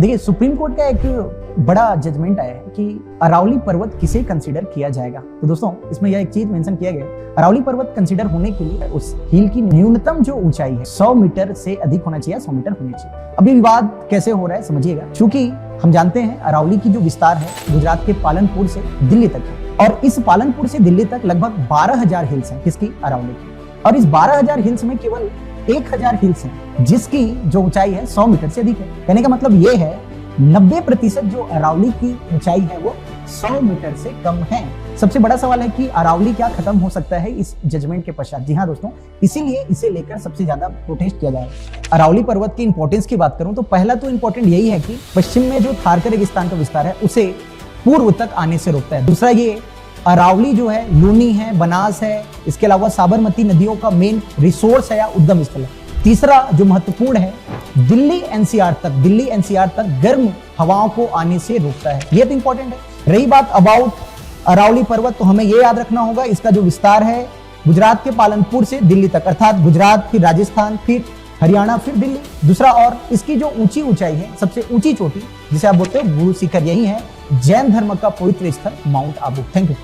देखिए, supreme court का एक बड़ा जजमेंट आया है कि अरावली पर्वत किसे कंसीडर किया जाएगा। तो दोस्तों, इसमें यह एक चीज मेंशन किया गया है, अरावली पर्वत कंसीडर होने के लिए उस हिल की न्यूनतम जो ऊंचाई है 100 मीटर से अधिक होना चाहिए, 100 मीटर होनी चाहिए। अभी विवाद कैसे हो रहा है समझिएगा, क्योंकि हम जानते हैं अरावली की जो विस्तार है गुजरात के पालनपुर से दिल्ली तक है, और इस पालनपुर से दिल्ली तक लगभग 12,000 हिल्स हैं किसकी, अरावली की। और इस 12,000 हिल्स में केवल 1,000 हिल्स हैं जिसकी जो ऊंचाई है 100 मीटर से अधिक है। कहने का मतलब ये है 90% जो अरावली की ऊंचाई है वो 100 मीटर से कम है। सबसे बड़ा सवाल है कि अरावली क्या खत्म हो सकता है इस जजमेंट के पश्चात। जी हाँ दोस्तों, इसीलिए इसे लेकर सबसे ज्यादा प्रोटेस्ट किया जा रहा है। अरावली पर्वत की इंपॉर्टेंस की बात करूं तो पहला तो इंपॉर्टेंट यही है कि पश्चिम में जो थार रेगिस्तान का विस्तार है उसे पूर्व तक आने से रोकता है। दूसरा, ये अरावली जो है लूनी है, बनास है, इसके अलावा साबरमती नदियों का मेन रिसोर्स है या उद्गम स्थल है। तीसरा जो महत्वपूर्ण है, दिल्ली एनसीआर तक गर्म हवाओं को आने से रोकता है। ये तो इंपॉर्टेंट है। रही बात अबाउट अरावली पर्वत, तो हमें ये याद रखना होगा इसका जो विस्तार है गुजरात के पालनपुर से दिल्ली तक, अर्थात गुजरात फिर राजस्थान फिर हरियाणा फिर दिल्ली। दूसरा, और इसकी जो ऊंचाई है, सबसे ऊंची चोटी जिसे आप बोलते हो गुरु शिखर, यही है जैन धर्म का पवित्र स्थल माउंट आबू। Thank you.